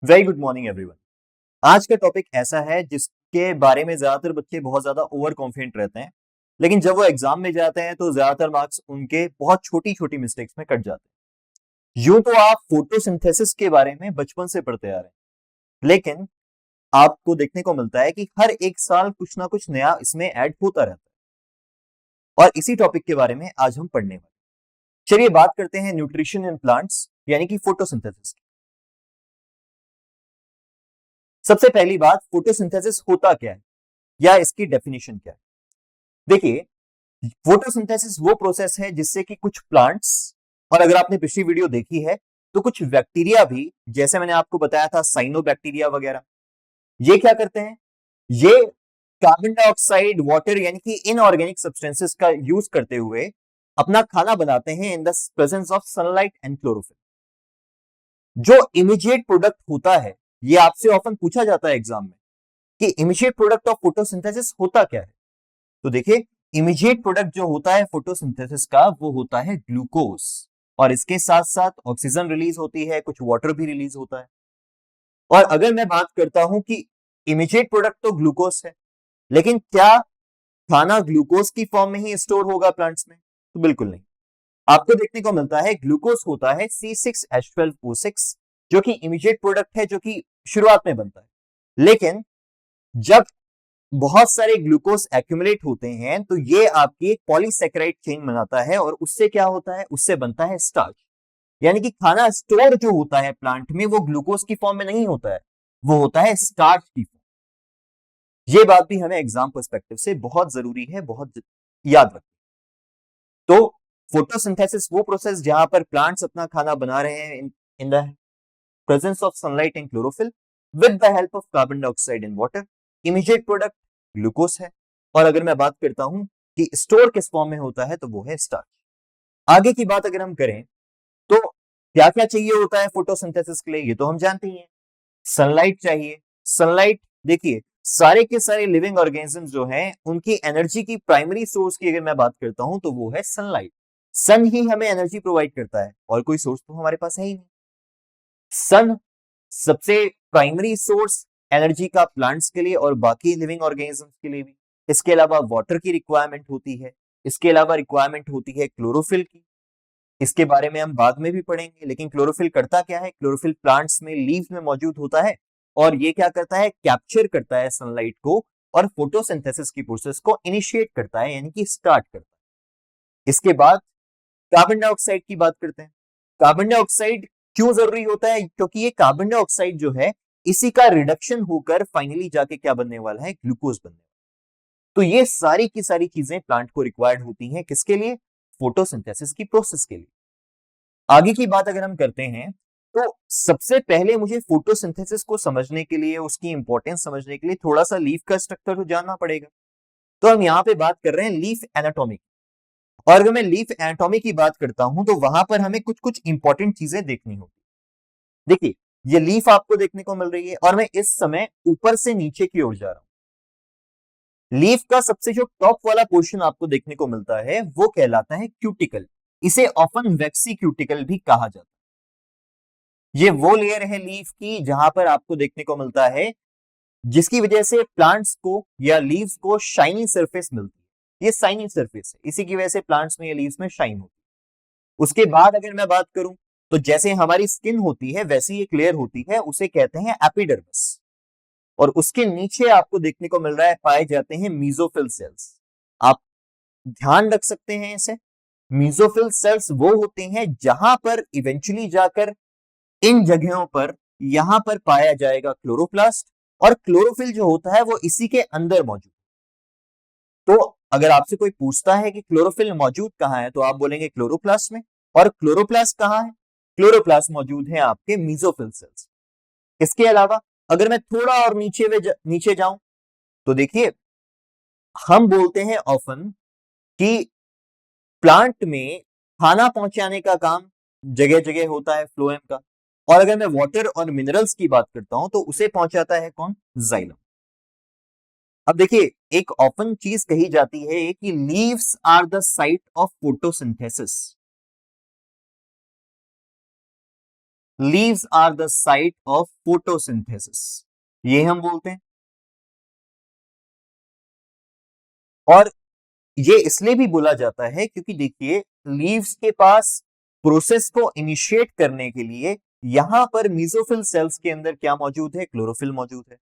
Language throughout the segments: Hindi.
Very good morning everyone. आज का टॉपिक ऐसा है जिसके बारे में ज्यादातर बच्चे बहुत ज्यादा ओवर कॉन्फिडेंट रहते हैं, लेकिन जब वो एग्जाम में जाते हैं तो ज्यादातर मार्क्स उनके बहुत छोटी छोटी मिस्टेक्स में कट जाते हैं। यूं तो आप फोटोसिंथेसिस के बारे में बचपन से पढ़ते आ रहे हैं, लेकिन आपको देखने को मिलता है कि हर एक साल कुछ ना कुछ नया इसमें ऐड होता रहता है, और इसी टॉपिक के बारे में आज हम पढ़ने वाले हैं। चलिए बात करते हैं न्यूट्रिशन इन प्लांट्स यानी कि फोटोसिंथेसिस की। सबसे पहली बात, फोटोसिंथेसिस होता क्या है या इसकी डेफिनेशन क्या है। देखिए, फोटोसिंथेसिस वो प्रोसेस है जिससे कि कुछ प्लांट्स, और अगर आपने पिछली वीडियो देखी है तो कुछ बैक्टीरिया भी, जैसे मैंने आपको बताया था साइनोबैक्टीरिया वगैरह, ये क्या करते हैं, ये कार्बन डाइऑक्साइड, वाटर यानी कि इनऑर्गेनिक सब्सटेंसेस का यूज करते हुए अपना खाना बनाते हैं in the presence of sunlight and chlorophyll. जो इमीडिएट प्रोडक्ट होता है, ये आपसे ऑफन पूछा जाता है एग्जाम में कि इमीडिएट प्रोडक्ट ऑफ फोटोसिंथेसिस होता क्या है। तो देखिए, इमीडिएट प्रोडक्ट जो होता है फोटोसिंथेसिस का वो होता है ग्लूकोज, और इसके साथ साथ ऑक्सीजन रिलीज होती है, कुछ वाटर भी रिलीज होता है। और अगर मैं बात करता हूं कि इमीडिएट प्रोडक्ट तो ग्लूकोज है, लेकिन क्या खाना ग्लूकोज की फॉर्म में ही स्टोर होगा प्लांट्स में? तो बिल्कुल नहीं। आपको देखने को मिलता है ग्लूकोज होता है C6H12O6, जो कि इमीडिएट प्रोडक्ट है, जो कि शुरुआत में बनता है। लेकिन जब बहुत सारे ग्लूकोज एक्यूमुलेट होते हैं तो ये आपकी एक पॉलीसेकेराइड चेन बनाता है, और उससे क्या होता है, उससे बनता है स्टार्च। यानी कि खाना स्टोर जो होता है प्लांट में वो ग्लूकोज की फॉर्म में नहीं होता है, वो होता है स्टार्च की फॉर्म। ये बात भी हमें एग्जाम पर्सपेक्टिव से बहुत जरूरी है, बहुत याद रखें। तो फोटोसिंथेसिस वो प्रोसेस जहां पर प्लांट्स अपना खाना बना रहे हैं in the presence of sunlight and chlorophyll with the help of carbon dioxide and water. Immediate product glucose है, और अगर मैं बात करता हूं कि स्टोर किस फॉर्म में होता है तो वो है स्टार्च। आगे की बात अगर हम करें तो क्या क्या चाहिए होता है फोटोसिंथेसिस के लिए, ये तो हम जानते ही हैं। सनलाइट चाहिए। सनलाइट, देखिए, सारे के सारे लिविंग ऑर्गेनिजम्स जो हैं उनकी एनर्जी की प्राइमरी सोर्स की अगर मैं बात करता हूं तो वो है सनलाइट। सन ही हमें एनर्जी प्रोवाइड करता है, और कोई सोर्स तो हमारे पास है ही नहीं। सन सबसे प्राइमरी सोर्स एनर्जी का प्लांट्स के लिए और बाकी लिविंग ऑर्गेनिजम्स के लिए भी। इसके अलावा वाटर की रिक्वायरमेंट होती है, इसके अलावा रिक्वायरमेंट होती है क्लोरोफिल की। इसके बारे में हम बाद में भी पढ़ेंगे, लेकिन क्लोरोफिल करता क्या है, क्लोरोफिल प्लांट्स में लीव्स में मौजूद होता है, और ये क्या करता है, कैप्चर करता है सनलाइट को और फोटोसिंथेसिस की प्रोसेस को इनिशिएट करता है, यानी कि स्टार्ट करता है। इसके बाद कार्बन डाइऑक्साइड की बात करते हैं। कार्बन डाइऑक्साइड क्यों जरूरी होता है, क्योंकि ये कार्बन डाइऑक्साइड जो है इसी का रिडक्शन होकर फाइनली जाके क्या बनने वाला है, ग्लूकोज बनने वाला है। तो ये सारी की सारी चीजें प्लांट को रिक्वायर्ड होती हैं, किसके लिए, फोटोसिंथेसिस की प्रोसेस के लिए। आगे की बात अगर हम करते हैं तो सबसे पहले मुझे फोटोसिंथेसिस को समझने के लिए, उसकी इंपॉर्टेंस समझने के लिए थोड़ा सा लीफ का स्ट्रक्चर तो जानना पड़ेगा। तो हम यहाँ पे बात कर रहे हैं लीफ एनाटॉमी, और अगर मैं लीफ एनाटॉमी की बात करता हूं तो वहां पर हमें कुछ कुछ इंपॉर्टेंट चीजें देखनी होगी। देखिए, ये लीफ आपको देखने को मिल रही है, और मैं इस समय ऊपर से नीचे की ओर जा रहा हूं। लीफ का सबसे जो टॉप वाला पोर्शन आपको देखने को मिलता है वो कहलाता है क्यूटिकल। इसे ऑफन वैक्सी क्यूटिकल भी कहा जाता है। ये वो लेयर है लीफ की जहां पर आपको देखने को मिलता है, जिसकी वजह से प्लांट्स को या लीव्स को शाइनी सरफेस मिलती है। ये शाइनी सरफेस है, इसी की वजह से प्लांट्स में या लीव्स में शाइन होती है। उसके बाद अगर मैं बात करूं तो जैसे हमारी स्किन होती है वैसी एक लेयर होती है, उसे कहते हैं एपिडर्मिस, और उसके नीचे आपको देखने को मिल रहा है, पाए जाते हैं मीजोफिल सेल्स। आप ध्यान रख सकते हैं इसे। मीजोफिल सेल्स वो होते हैं जहां पर इवेंचुअली जाकर इन जगहों पर यहां पर पाया जाएगा क्लोरोप्लास्ट, और क्लोरोफिल जो होता है वो इसी के अंदर मौजूद। तो अगर आपसे कोई पूछता है कि क्लोरोफिल मौजूद कहां है तो आप बोलेंगे क्लोरोप्लास्ट में। और क्लोरोप्लास्ट कहां है, क्लोरोप्लास्ट मौजूद है आपके मीजोफिल सेल्स। इसके अलावा अगर मैं थोड़ा और नीचे जाऊं तो देखिए, हम बोलते हैं ऑफन कि प्लांट में खाना पहुंचाने का काम जगह जगह होता है फ्लोएम का, और अगर मैं वाटर और मिनरल्स की बात करता हूं तो उसे पहुंचाता है कौन, जाइलम। अब देखिए, एक ऑफन चीज कही जाती है कि leaves are the site of photosynthesis. Leaves are the site of photosynthesis, ये हम बोलते हैं। और ये इसलिए भी बोला जाता है क्योंकि देखिए लीव्स के पास प्रोसेस को इनिशिएट करने के लिए यहां पर मीजोफिल सेल्स के अंदर क्या मौजूद है, क्लोरोफिल मौजूद है।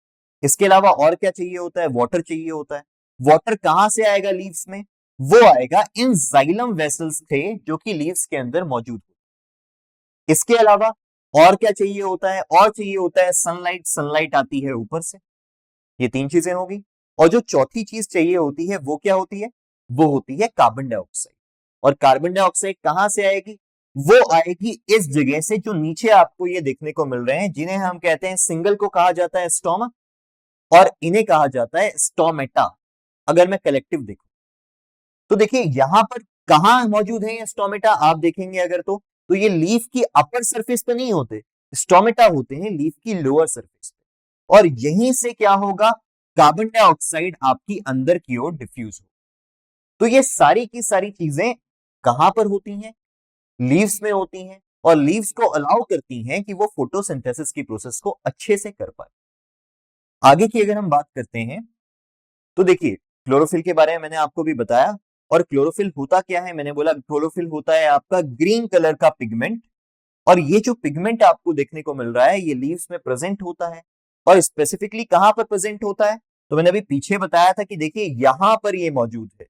इसके अलावा और क्या चाहिए होता है, वाटर चाहिए होता है। वाटर कहां से आएगा लीव्स में, वो आएगा इन जाइलम वेसल्स थे जो कि लीव्स के अंदर मौजूद हो। इसके अलावा और क्या चाहिए होता है, और चाहिए होता है सनलाइट, सनलाइट आती है ऊपर से। ये तीन चीजें होगी। और जो चौथी चीज चाहिए होती है वो क्या होती है, वो होती है कार्बन डाइऑक्साइड। और कार्बन डाइऑक्साइड कहां से आएगी, वो आएगी इस जगह से जो नीचे आपको ये देखने को मिल रहे हैं, जिन्हें हम कहते हैं, सिंगल को कहा जाता है स्टोमा और इन्हें कहा जाता है स्टोमेटा, अगर मैं कलेक्टिव देखूं तो। देखिए यहां पर कहां मौजूद है ये स्टोमेटा, आप देखेंगे अगर तो ये लीफ की अपर सरफेस पे नहीं होते, स्टोमेटा होते हैं लीफ की लोअर सरफेस पे। और यहीं से क्या होगा, कार्बन डाइऑक्साइड आपकी अंदर की ओर डिफ्यूज हो। तो ये सारी की सारी चीजें कहां पर होती हैं, लीव्स में होती हैं। और लीव्स को अलाउ करती हैं कि वो फोटोसिंथेसिस की प्रोसेस को अच्छे से कर पाए। आगे की अगर हम बात करते हैं तो देखिए क्लोरोफिल के बारे में मैंने आपको भी बताया। और क्लोरोफिल होता क्या है, मैंने बोला क्लोरोफिल होता है आपका ग्रीन कलर का पिगमेंट। और ये जो पिगमेंट आपको देखने को मिल रहा है ये लीव्स में प्रेजेंट होता है। और स्पेसिफिकली कहां पर प्रेजेंट होता है, तो मैंने अभी पीछे बताया था कि देखिए यहां पर ये मौजूद है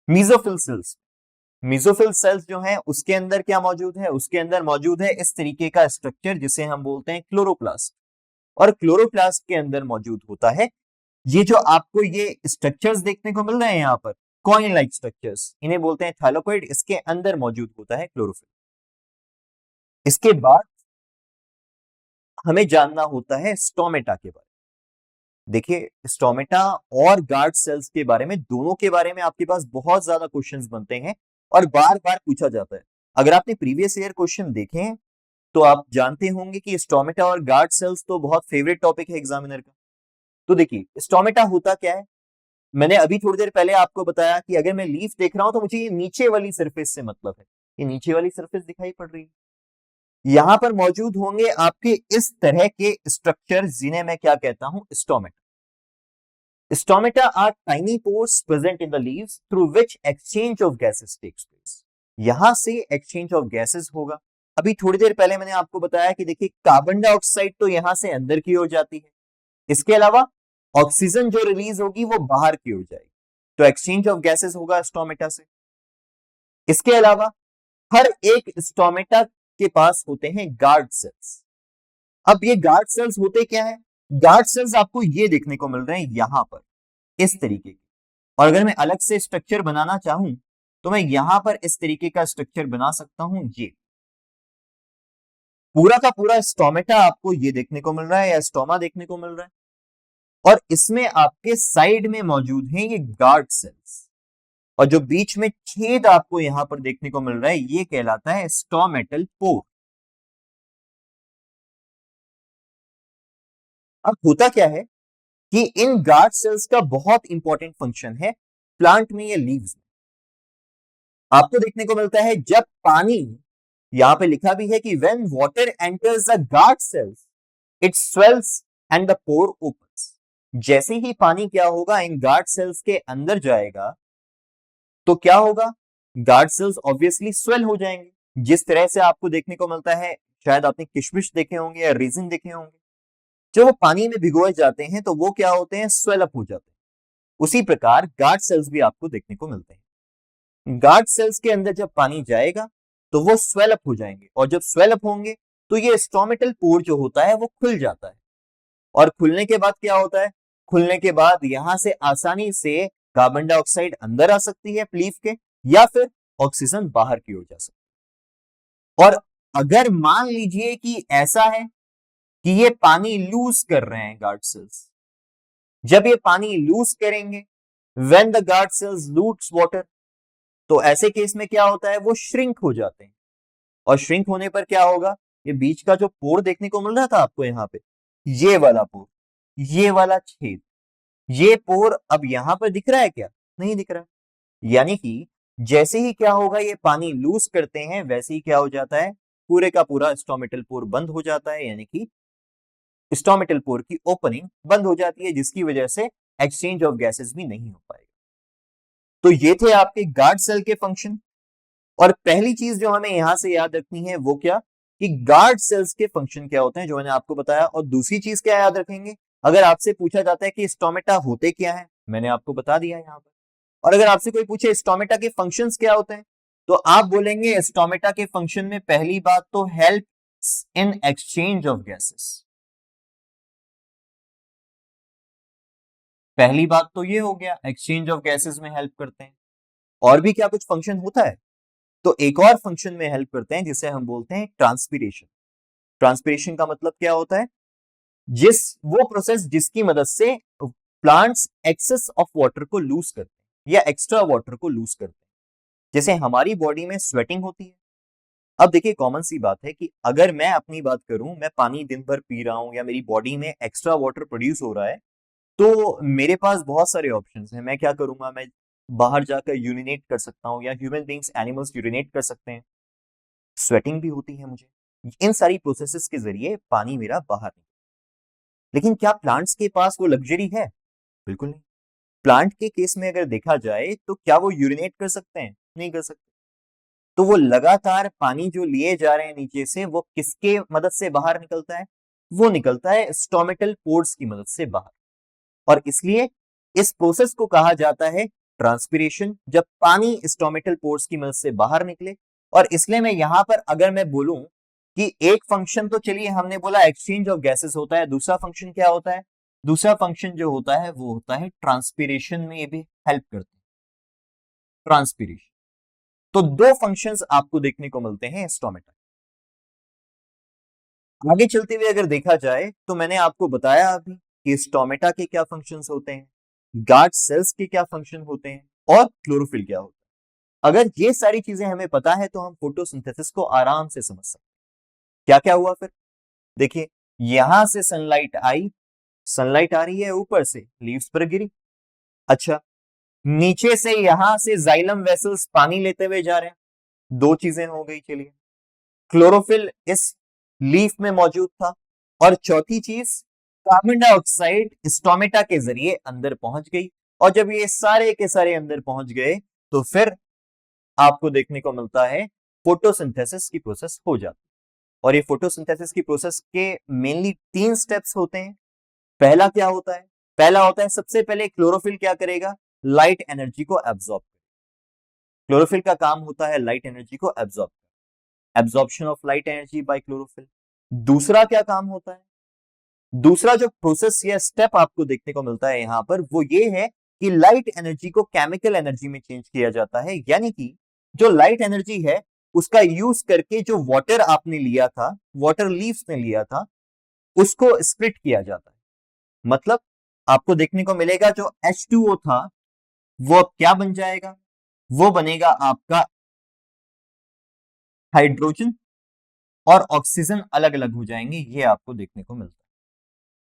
मीजोफिल सेल्स। मीजोफिल सेल्स जो है उसके अंदर क्या मौजूद है, उसके अंदर मौजूद है इस तरीके का स्ट्रक्चर जिसे हम बोलते हैं क्लोरोप्लास्ट। और क्लोरोप्लास्ट के अंदर मौजूद होता है ये जो आपको ये स्ट्रक्चर्स देखने को मिल रहे हैं यहाँ पर, कॉइन लाइक स्ट्रक्चर्स, इन्हें बोलते हैं थाइलोकोइड। इसके अंदर मौजूद होता है क्लोरोफिल। इसके बाद हमें जानना होता है स्टोमेटा के बारे में। देखिए स्टोमेटा और गार्ड सेल्स के बारे में, दोनों के बारे में आपके पास बहुत ज्यादा क्वेश्चंस बनते हैं और बार बार पूछा जाता है। अगर आपने प्रीवियस ईयर क्वेश्चन देखे हैं तो आप जानते होंगे कि स्टोमेटा और गार्ड सेल्स तो बहुत फेवरेट टॉपिक है एग्जामिनर का। तो देखिए स्टोमेटा होता क्या है, मैंने अभी थोड़ी देर पहले आपको बताया कि अगर मैं लीफ देख रहा हूं तो मुझे ये नीचे वाली सरफेस से मतलब है। ये नीचे वाली सरफेस दिखाई पड़ रही है, यहां पर मौजूद होंगे आपके इस तरह के स्ट्रक्चर जिन्हें मैं क्या कहता हूं, stomata. Stomata are tiny pores present in the leaves through which exchange of gases takes place. यहां से एक्सचेंज ऑफ गैसेस होगा। अभी थोड़ी देर पहले मैंने आपको बताया कि देखिए कार्बन डाइऑक्साइड तो यहां से अंदर की ओर जाती है, इसके अलावा ऑक्सीजन जो रिलीज होगी वो बाहर की ओर जाएगी। तो एक्सचेंज ऑफ गैसेस होगा स्टोमेटा से। इसके अलावा हर एक स्टोमेटा के पास होते हैं गार्ड सेल्स। अब ये गार्ड सेल्स होते क्या है, गार्ड सेल्स आपको ये देखने को मिल रहे हैं यहां पर इस तरीके के। और अगर मैं अलग से स्ट्रक्चर बनाना चाहूं तो मैं यहां पर इस तरीके का स्ट्रक्चर बना सकता हूं। ये पूरा का पूरा स्टोमेटा आपको ये देखने को मिल रहा है या स्टोमा देखने को मिल रहा है। और इसमें आपके साइड में मौजूद हैं ये गार्ड सेल्स। और जो बीच में छेद आपको यहां पर देखने को मिल रहा है ये कहलाता है स्टोमेटल पोर। अब होता क्या है कि इन गार्ड सेल्स का बहुत इंपॉर्टेंट फंक्शन है प्लांट में या लीव्स में। आपको देखने को मिलता है जब पानी, यहां पे लिखा भी है कि when water enters the guard cells it swells and the pore opens. जैसे ही पानी क्या होगा इन गार्ड सेल्स के अंदर जाएगा तो क्या होगा, गार्ड सेल्स ऑब्वियसली स्वेल हो जाएंगे। जिस तरह से आपको देखने को मिलता है, शायद आपने किशमिश देखे होंगे या रेजिन देखे होंगे, जब वो पानी में भिगोए जाते हैं तो वो क्या होते हैं, स्वेल अप हो जाते हैं। उसी प्रकार गार्ड सेल्स भी आपको देखने को मिलते हैं। गार्ड सेल्स के अंदर जब पानी जाएगा तो वो स्वेल अप हो जाएंगे। और जब स्वेल अप होंगे तो ये स्टोमेटल पोर जो होता है वो खुल जाता है। और खुलने के बाद क्या होता है, खुलने के बाद यहां से आसानी से कार्बन डाइऑक्साइड अंदर आ सकती है लीफ के, या फिर ऑक्सीजन बाहर की ओर जा सकती है। और अगर मान लीजिए कि ऐसा है कि ये पानी लूज कर रहे हैं गार्ड सेल्स, जब ये पानी लूज करेंगे, when the guard sales loose water, तो ऐसे केस में क्या होता है, वो श्रिंक हो जाते हैं। और श्रिंक होने पर क्या होगा, ये बीच का जो पोर देखने को मिल रहा था आपको यहां पे, ये वाला पोर, ये वाला छेद, ये पोर अब यहां पर दिख रहा है क्या, नहीं दिख रहा। यानी कि जैसे ही क्या होगा, ये पानी लूज करते हैं वैसे ही क्या हो जाता है, पूरे का पूरा स्टोमेटल पोर बंद हो जाता है, यानी कि स्टोमेटल पोर की ओपनिंग बंद हो जाती है, जिसकी वजह से एक्सचेंज ऑफ गैसेस भी नहीं हो पाएगा। तो ये थे आपके गार्ड सेल के फंक्शन। और पहली चीज जो हमें यहां से याद रखनी है वो क्या, कि गार्ड सेल्स के फंक्शन क्या होते हैं, जो मैंने आपको बताया। और दूसरी चीज क्या याद रखेंगे, अगर आपसे पूछा जाता है कि स्टोमेटा होते क्या है, मैंने आपको बता दिया यहां पर। और अगर आपसे कोई पूछे स्टोमेटा के फंक्शंस क्या होते हैं, तो आप बोलेंगे स्टोमेटा के फंक्शन में पहली बात तो help in exchange of gases. पहली बात तो ये हो गया, एक्सचेंज ऑफ गैसेस में हेल्प करते हैं। और भी क्या कुछ फंक्शन होता है, तो एक और फंक्शन में हेल्प करते हैं जिसे हम बोलते हैं ट्रांसपीरेशन। ट्रांसपीरेशन का मतलब क्या होता है, वो प्रोसेस जिसकी मदद से प्लांट्स एक्सेस ऑफ वाटर को लूज करते हैं या एक्स्ट्रा वाटर को लूज करते हैं। जैसे हमारी बॉडी में स्वेटिंग होती है। अब देखिए कॉमन सी बात है कि अगर मैं अपनी बात करूं, मैं पानी दिन भर पी रहा हूं या मेरी बॉडी में एक्स्ट्रा वाटर प्रोड्यूस हो रहा है, तो मेरे पास बहुत सारे ऑप्शंस हैं। मैं क्या करूंगा, मैं बाहर जाकर यूरिनेट कर सकता हूं, या ह्यूमन बींग्स एनिमल्स यूरिनेट कर सकते हैं। स्वेटिंग भी होती है मुझे। इन सारी प्रोसेसेस के जरिए पानी मेरा बाहर निकलता है। लेकिन क्या प्लांट्स के पास वो लग्जरी है? बिल्कुल नहीं। प्लांट के केस में अगर देखा जाए तो क्या वो यूरिनेट कर सकते हैं? नहीं कर सकते। तो वो लगातार पानी जो लिए जा रहे हैं नीचे से, वो किसके मदद से बाहर निकलता है? वो निकलता है स्टोमेटल पोर्स की मदद से बाहर। और इसलिए इस प्रोसेस को कहा जाता है ट्रांसपीरेशन, जब पानी स्टोमेटल पोर्स की मदद से बाहर निकले। और इसलिए मैं यहां पर अगर मैं बोलूं कि एक फंक्शन तो चलिए हमने बोला एक्सचेंज ऑफ गैसेस होता है, दूसरा फंक्शन क्या होता है? दूसरा फंक्शन जो होता है वो होता है ट्रांसपीरेशन में, ये भी हेल्प करते हैं ट्रांसपीरेशन। तो दो फंक्शंस आपको देखने को मिलते हैं स्टोमेटा। आगे चलते हुए अगर देखा जाए तो मैंने आपको बताया अभी कि स्टोमेटा के क्या फंक्शंस होते हैं, गार्ड सेल्स के क्या फंक्शन होते हैं, और क्लोरोफिल क्या होता है। अगर ये सारी चीजें हमें पता है तो हम फोटोसिंथेसिस को आराम से समझ सकते हैं। क्या क्या हुआ फिर, देखिए यहां से सनलाइट आई, सनलाइट आ रही है ऊपर से, लीव्स पर गिरी। अच्छा, नीचे से यहां से जाइलम वेसल्स पानी लेते हुए जा रहे हैं। दो चीजें हो गई। चलिए, क्लोरोफिल इस लीफ में मौजूद था। और चौथी चीज, कार्बन डाइऑक्साइड स्टोमेटा के जरिए अंदर पहुंच गई। और जब ये सारे के सारे अंदर पहुंच गए तो फिर आपको देखने को मिलता है फोटोसिंथेसिस की प्रोसेस हो जाती है। और ये फोटोसिंथेसिस की प्रोसेस के मेनली तीन स्टेप्स होते हैं। पहला क्या होता है? पहला होता है, सबसे पहले क्लोरोफिल क्या करेगा? लाइट एनर्जी को एब्जॉर्ब। क्लोरोफिल का काम होता है लाइट एनर्जी को absorb, absorption of light energy by chlorophyll. दूसरा क्या काम होता है? दूसरा जो प्रोसेस या स्टेप आपको देखने को मिलता है यहां पर, वो ये है कि लाइट एनर्जी को केमिकल एनर्जी में चेंज किया जाता है। यानी कि जो लाइट एनर्जी है उसका यूज करके जो वाटर आपने लिया था, वाटर लीव्स ने लिया था, उसको स्प्लिट किया जाता है। मतलब आपको देखने को मिलेगा जो H2O था वो अब क्या बन जाएगा? वो बनेगा आपका हाइड्रोजन, और ऑक्सीजन अलग अलग हो जाएंगे, ये आपको देखने को मिलता है।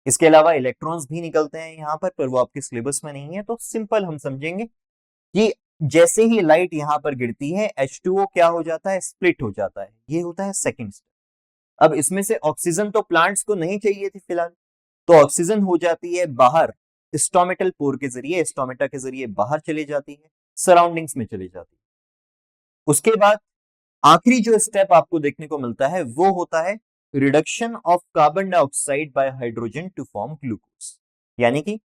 इसके अलावा इलेक्ट्रॉन्स भी निकलते हैं यहां पर वो आपके सिलेबस में नहीं है। तो सिंपल हम समझेंगे कि जैसे ही लाइट यहां पर गिरती है, H2O क्या हो जाता है? स्प्लिट हो जाता है। ये होता है सेकंड स्टेप। अब इसमें से ऑक्सीजन तो प्लांट्स को नहीं चाहिए थी फिलहाल, तो ऑक्सीजन हो जाती है बाहर, स्टोमेटल पोर के जरिए, स्टोमेटा के जरिए बाहर चली जाती है, सराउंडिंग्स में चली जाती है। उसके बाद आखिरी जो स्टेप आपको देखने को मिलता है वो होता है reduction of carbon dioxide by hydrogen to form glucose. यानी कि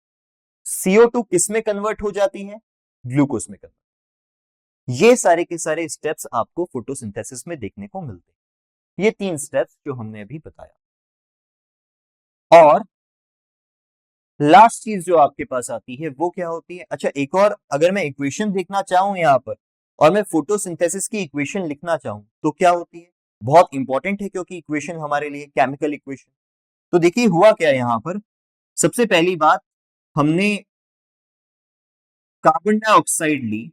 CO2 किस में कन्वर्ट हो जाती है? ग्लूकोज में कन्वर्ट। ये सारे के सारे स्टेप्स आपको फोटोसिंथेसिस में देखने को मिलते हैं। ये तीन स्टेप्स जो हमने अभी बताया। और लास्ट चीज जो आपके पास आती है वो क्या होती है? अच्छा, एक और, अगर मैं इक्वेशन देखना चाहूं यहां पर और मैं फोटोसिंथेसिस की इक्वेशन लिखना चाहूं तो क्या होती है? बहुत इंपॉर्टेंट है क्योंकि इक्वेशन हमारे लिए केमिकल इक्वेशन। तो देखिए हुआ क्या यहां पर, सबसे पहली बात, हमने कार्बन डाइऑक्साइड ली,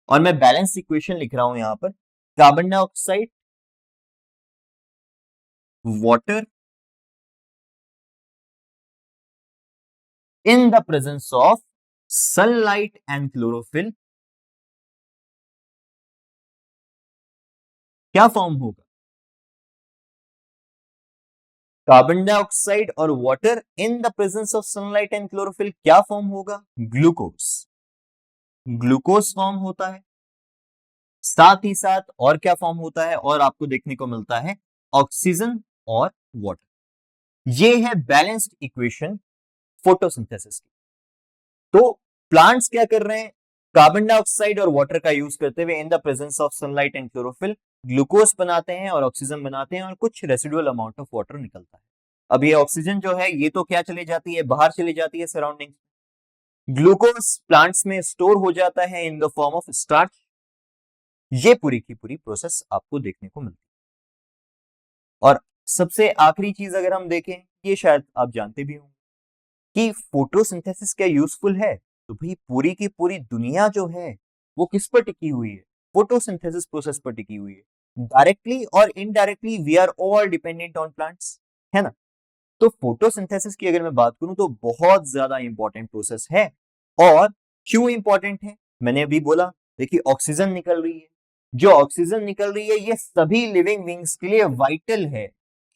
और मैं बैलेंस इक्वेशन लिख रहा हूं यहां पर, carbon dioxide, water in the presence of sunlight and chlorophyll, क्या फॉर्म होगा? कार्बन डाइऑक्साइड और water in the presence of sunlight and chlorophyll क्या फॉर्म होगा? ग्लूकोज। ग्लूकोज फॉर्म होता है, साथ ही साथ और क्या फॉर्म होता है? और आपको देखने को मिलता है ऑक्सीजन और वाटर। ये है बैलेंस्ड इक्वेशन फोटोसिंथेसिस की। तो प्लांट्स क्या कर रहे हैं? कार्बन डाइऑक्साइड और वाटर का यूज करते हुए in the presence of sunlight and chlorophyll glucose बनाते हैं और ऑक्सीजन बनाते हैं और कुछ रेसिडुअल अमाउंट ऑफ वाटर निकलता है। अब ये ऑक्सीजन जो है ये तो क्या चली जाती है? बाहर चली जाती है सराउंडिंग। ग्लूकोज प्लांट्स में स्टोर हो जाता है in the form of starch. ये पूरी की पूरी प्रोसेस आपको देखने को मिलती है। और सबसे आखिरी चीज अगर हम देखें, ये शायद आप जानते भी होंगे कि फोटोसिंथेसिस क्या यूजफुल है? तो भाई पूरी की पूरी दुनिया जो है वो किस पर टिकी हुई है? फोटोसिंथेसिस प्रोसेस पर टिकी हुई है। डायरेक्टली और indirectly we are all dependent on plants, है ना? तो फोटोसिंथेसिस की अगर मैं बात करूं तो बहुत ज्यादा इंपॉर्टेंट प्रोसेस है। और क्यों इंपॉर्टेंट है? मैंने अभी बोला, देखिए ऑक्सीजन निकल रही है, जो ऑक्सीजन निकल रही है ये सभी लिविंग बींग्स के लिए वाइटल है।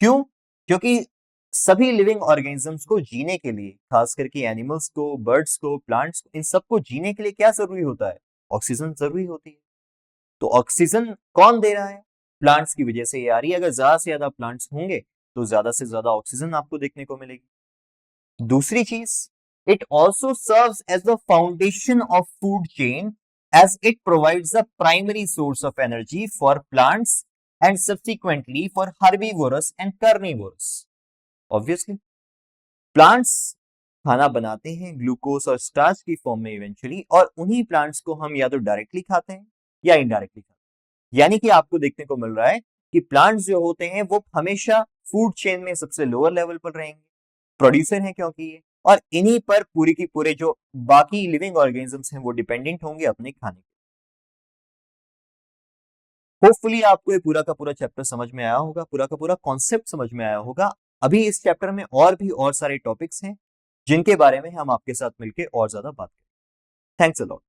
क्यों? क्योंकि सभी लिविंग ऑर्गेनिजम्स को जीने के लिए, खास करके एनिमल्स को, बर्ड्स को, प्लांट्स को, इन सबको जीने के लिए क्या जरूरी होता है? ऑक्सीजन जरूरी होती है। तो ऑक्सीजन कौन दे रहा है? प्लांट्स की वजह से ये आ रही है। अगर ज्यादा से ज्यादा प्लांट्स होंगे तो ज्यादा से ज्यादा ऑक्सीजन आपको देखने को मिलेगी। दूसरी चीज, it also serves as the foundation of food chain as it provides the primary source of energy for plants and subsequently for herbivorous and carnivorous. Obviously, plants खाना बनाते हैं ग्लूकोज और स्टार्च की फॉर्म में इवेंचुअली, और उन्हीं प्लांट्स को हम या तो डायरेक्टली खाते हैं या इनडायरेक्टली खाते हैं। यानी कि आपको देखने को मिल रहा है कि प्लांट्स जो होते हैं वो हमेशा फूड चेन में सबसे लोअर लेवल पर रहेंगे, प्रोड्यूसर हैं क्योंकि ये, और इन्हीं पर पूरी की पूरे जो बाकी लिविंग ऑर्गेनिजम्स हैं वो डिपेंडेंट होंगे अपने खाने के। होपफुली आपको ये पूरा का पूरा चैप्टर समझ में आया होगा, पूरा का पूरा कॉन्सेप्ट समझ में आया होगा। अभी इस चैप्टर में और भी और सारे टॉपिक्स हैं जिनके बारे में हम आपके साथ मिलकर और ज्यादा बात करें। Thanks a lot.